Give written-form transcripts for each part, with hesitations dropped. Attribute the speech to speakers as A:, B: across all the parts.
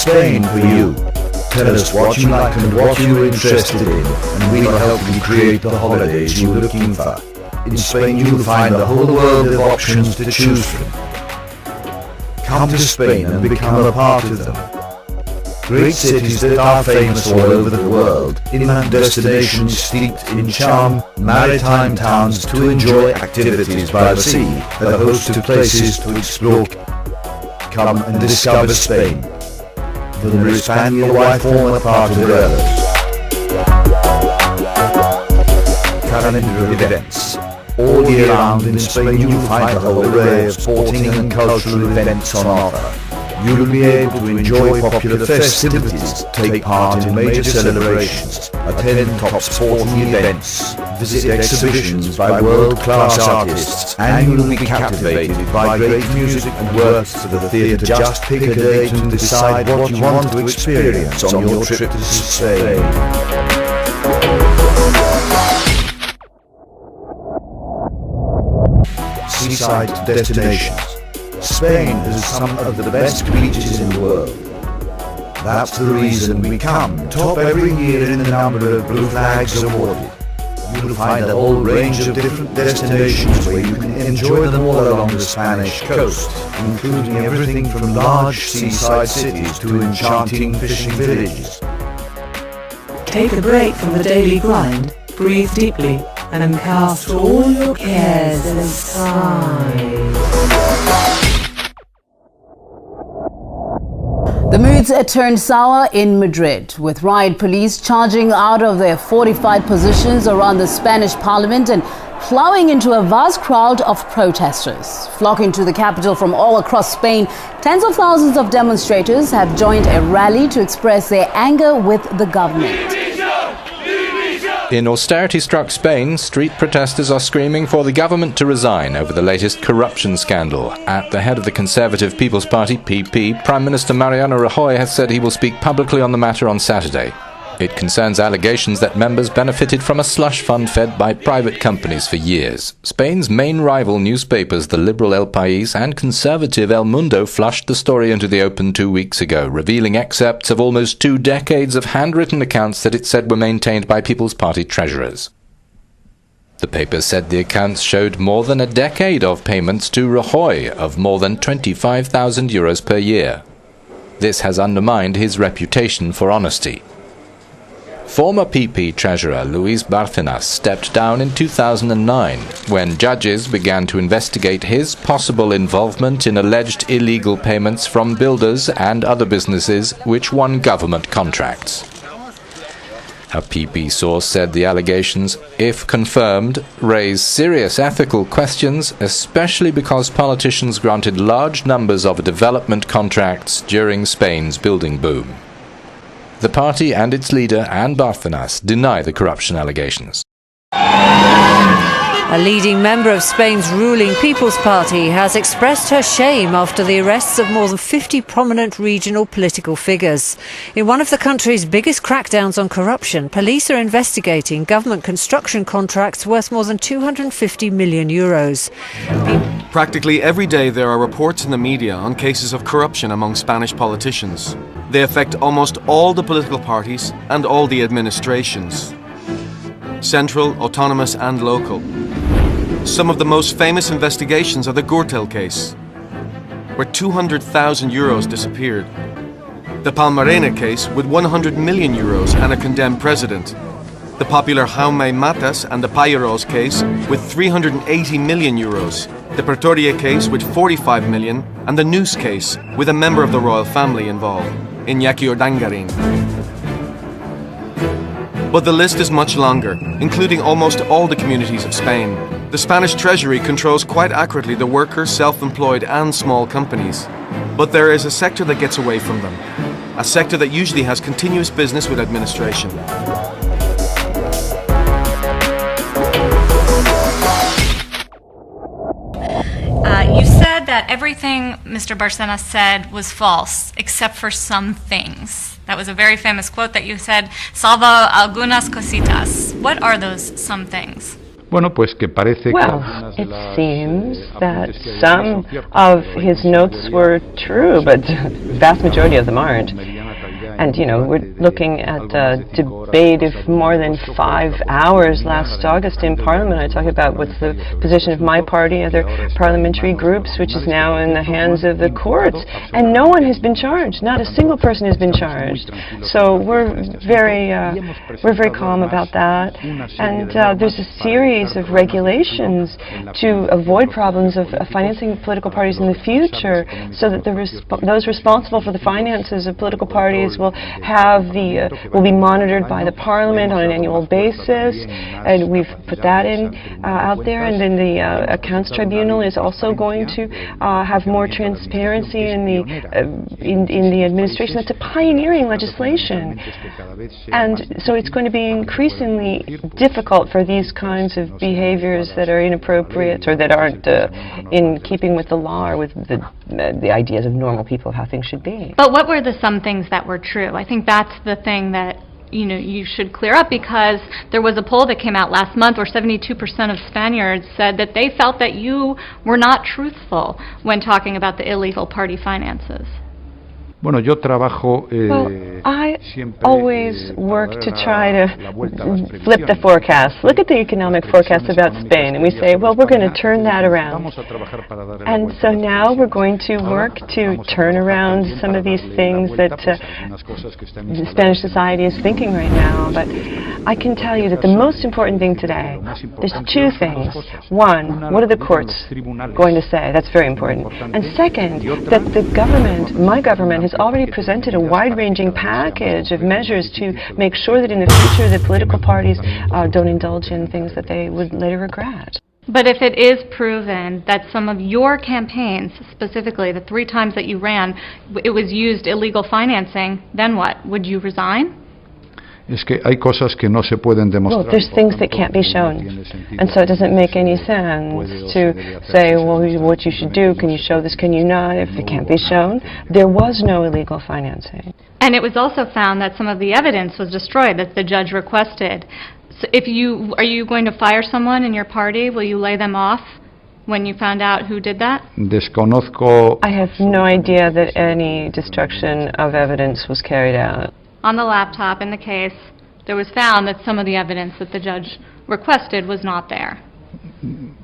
A: Spain for you. Tell us what you like and what you're interested in, and we will help you create the holidays you're looking for. In Spain you'll find a whole world of options to choose from. Come to Spain and become a part of them. Great cities that are famous all over the world, inland destinations steeped in charm, maritime towns to enjoy activities by the sea, a host of places to explore. Come and discover Spain. Whether it's family or wife form a part of the others. Calendar of events. All year round in Spain you'll find a whole array of sporting and cultural events on offer. You'll be able to enjoy popular festivities, take part in major celebrations, attend top sporting events, visit exhibitions by world-class artists, and you'll be captivated by great music and works of the theatre. Just pick a date and decide what you want to experience on your trip to Spain. seaside destinations. Spain has some of the best beaches in the world. That's the reason we come top every year in the number of blue flags awarded. You'll find a whole range of different destinations where you can enjoy them all along the Spanish coast, including everything from large seaside cities to enchanting fishing villages.
B: Take a break from the daily grind, breathe deeply, and cast all your cares aside.
C: The moods turned sour in Madrid, with riot police charging out of their fortified positions around the Spanish parliament and plowing into a vast crowd of protesters. Flocking to the capital from all across Spain, tens of thousands of demonstrators have joined a rally to express their anger with the government.
D: In austerity-struck Spain, street protesters are screaming for the government to resign over the latest corruption scandal. At the head of the Conservative People's Party, PP, Prime Minister Mariano Rajoy has said he will speak publicly on the matter on Saturday. It concerns allegations that members benefited from a slush fund fed by private companies for years. Spain's main rival newspapers, the liberal El País and conservative El Mundo, flushed the story into the open 2 weeks ago, revealing excerpts of almost 2 decades of handwritten accounts that it said were maintained by People's Party treasurers. The paper said the accounts showed more than a decade of payments to Rajoy of more than 25,000 euros per year. This has undermined his reputation for honesty. Former PP treasurer Luis Bárcenas stepped down in 2009 when judges began to investigate his possible involvement in alleged illegal payments from builders and other businesses which won government contracts. A PP source said the allegations, if confirmed, raise serious ethical questions, especially because politicians granted large numbers of development contracts during Spain's building boom. The party and its leader, Anne Bárcenas, deny the corruption allegations.
E: A leading member of Spain's ruling People's Party has expressed her shame after the arrests of more than 50 prominent regional political figures. In one of the country's biggest crackdowns on corruption, police are investigating government construction contracts worth more than 250 million euros.
F: Practically every day there are reports in the media on cases of corruption among Spanish politicians. They affect almost all the political parties and all the administrations, central, autonomous and local. Some of the most famous investigations are the Gürtel case, where 200,000 euros disappeared, the Palmarena case with 100 million euros and a condemned president, the popular Jaume Matas and the Payeros case with 380 million euros, the Pretoria case with 45 million, and the Noose case with a member of the royal family involved, Iñaki Urdangarin. But the list is much longer, including almost all the communities of Spain. The Spanish Treasury controls quite accurately the workers, self-employed and small companies. But there is a sector that gets away from them, a sector that usually has continuous business with administration.
G: You said that everything Mr. Bárcenas said was false, except for some things. That was a very famous quote that you said, salvo algunas cositas. What are those some things?
H: Well, it seems that some of his notes were true, but the vast majority of them aren't. And, you know, we're looking at a debate of more than 5 hours last August in Parliament. I talk about what's the position of my party, other parliamentary groups, which is now in the hands of the courts. And no one has been charged. Not a single person has been charged. So we're very calm about that. And there's a series of regulations to avoid problems of financing political parties in the future, so that those responsible for the finances of political parties will be monitored by the Parliament on an annual basis, and we've put that out there. And then the Accounts Tribunal is also going to have more transparency in the administration. That's a pioneering legislation, and so it's going to be increasingly difficult for these kinds of behaviors that are inappropriate or that aren't in keeping with the law or with the ideas of normal people of how things should be.
G: But what were the some things that were true? I think that's the thing that you should clear up, because there was a poll that came out last month where 72% of Spaniards said that they felt that you were not truthful when talking about the illegal party finances.
I: Bueno, yo trabajo,
H: I always work to try to flip the forecast. Look at the economic forecast about Spain, and we say, well, we're going to turn that around. And so now we're going to work to turn around some of these things that Spanish society is thinking right now. But I can tell you that the most important thing today, there's two things. One, what are the courts going to say? That's very important. And second, that the government, my government, has already presented a wide-ranging package of measures to make sure that in the future the political parties don't indulge in things that they would later regret.
G: But if it is proven that some of your campaigns, specifically the 3 times that you ran, it was used illegal financing, then what? Would you resign?
I: Es que hay cosas que no se pueden demostrar.
H: Well, there's things that can't be shown, and so it doesn't make any sense to say, well, what you should do, can you show this, can you not, if it can't be shown. There was no illegal financing.
G: And it was also found that some of the evidence was destroyed that the judge requested. So are you going to fire someone in your party? Will you lay them off when you found out who did that?
I: Desconozco.
H: I have no idea that any destruction of evidence was carried out.
G: On the laptop in the case, there was found that some of the evidence that the judge requested was not there.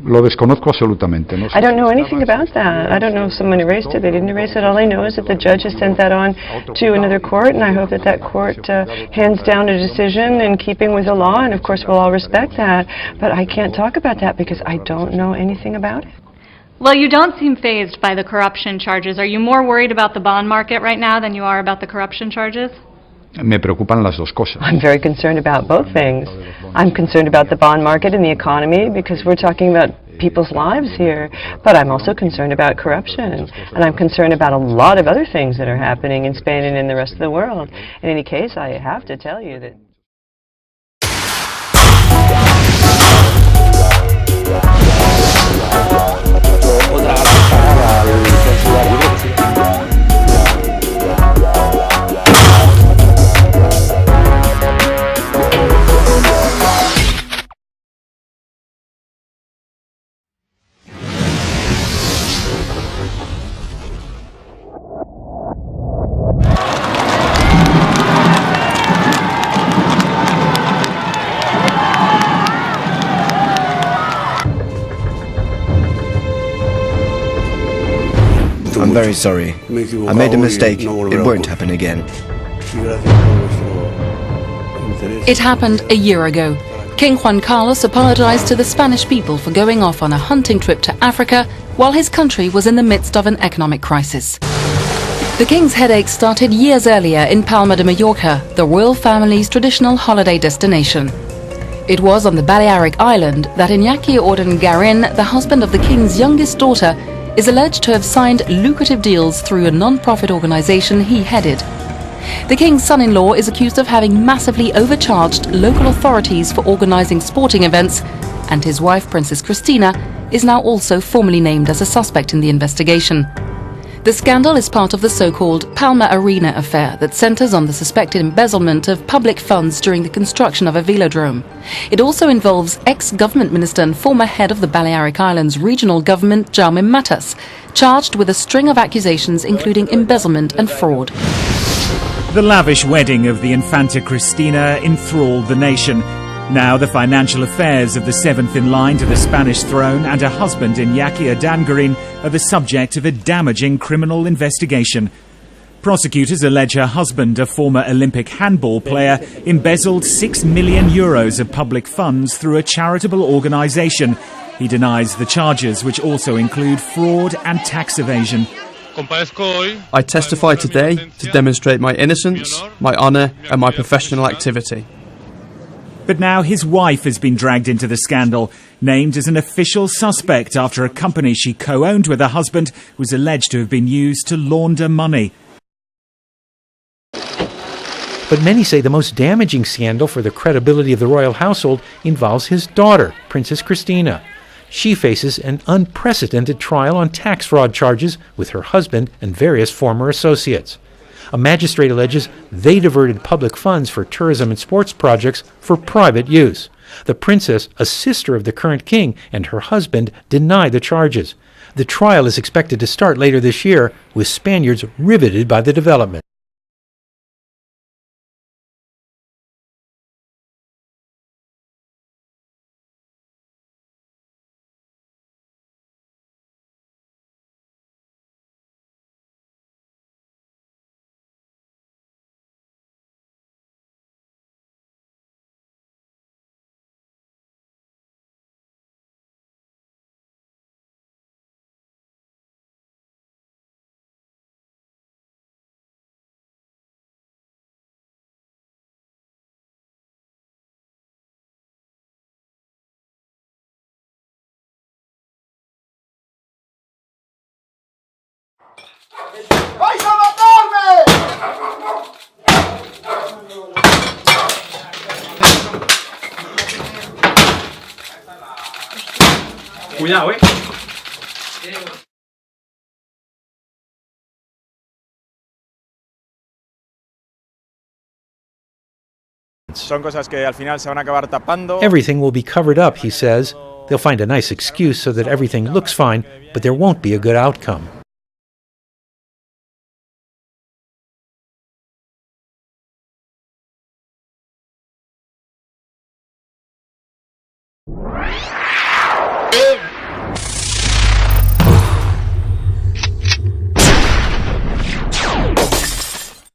I: Lo desconozco absolutamente. No
H: I don't know anything about that. I don't know if someone erased it, they didn't erase it. All I know is that the judge has sent that on to another court, and I hope that that court hands down a decision in keeping with the law, and of course we'll all respect that. But I can't talk about that because I don't know anything about it.
G: Well, you don't seem fazed by the corruption charges. Are you more worried about the bond market right now than you are about the corruption charges?
I: Me preocupan las dos cosas.
H: I'm very concerned about both things. I'm concerned about the bond market and the economy because we're talking about people's lives here, but I'm also concerned about corruption, and I'm concerned about a lot of other things that are happening in Spain and in the rest of the world. In any case, I have to tell you that
J: I'm very sorry. I made a mistake. It won't happen again.
K: It happened a year ago. King Juan Carlos apologized to the Spanish people for going off on a hunting trip to Africa while his country was in the midst of an economic crisis. The king's headache started years earlier in Palma de Mallorca, the royal family's traditional holiday destination. It was on the Balearic Island that Iñaki Urdangarin, the husband of the king's youngest daughter, is alleged to have signed lucrative deals through a non-profit organization he headed. The king's son-in-law is accused of having massively overcharged local authorities for organizing sporting events, and his wife, Princess Cristina, is now also formally named as a suspect in the investigation. The scandal is part of the so-called Palma Arena affair that centers on the suspected embezzlement of public funds during the construction of a velodrome. It also involves ex-government minister and former head of the Balearic Islands regional government, Jaume Matas, charged with a string of accusations including embezzlement and fraud.
L: The lavish wedding of the Infanta Cristina enthralled the nation. Now the financial affairs of the seventh in line to the Spanish throne and her husband Iñaki Urdangarin are the subject of a damaging criminal investigation. Prosecutors allege her husband, a former Olympic handball player, embezzled €6 million of public funds through a charitable organisation. He denies the charges, which also include fraud and tax evasion.
M: I testify today to demonstrate my innocence, my honour and my professional activity.
L: But now his wife has been dragged into the scandal, named as an official suspect after a company she co-owned with her husband was alleged to have been used to launder money.
N: But many say the most damaging scandal for the credibility of the royal household involves his daughter, Princess Cristina. She faces an unprecedented trial on tax fraud charges with her husband and various former associates. A magistrate alleges they diverted public funds for tourism and sports projects for private use. The princess, a sister of the current king, and her husband deny the charges. The trial is expected to start later this year, with Spaniards riveted by the development.
O: ¡Vais a matarme!
P: Cuidado, Son cosas que al final se van a acabar tapando.
N: Everything will be covered up, he says. They'll find a nice excuse so that everything looks fine, but there won't be a good outcome.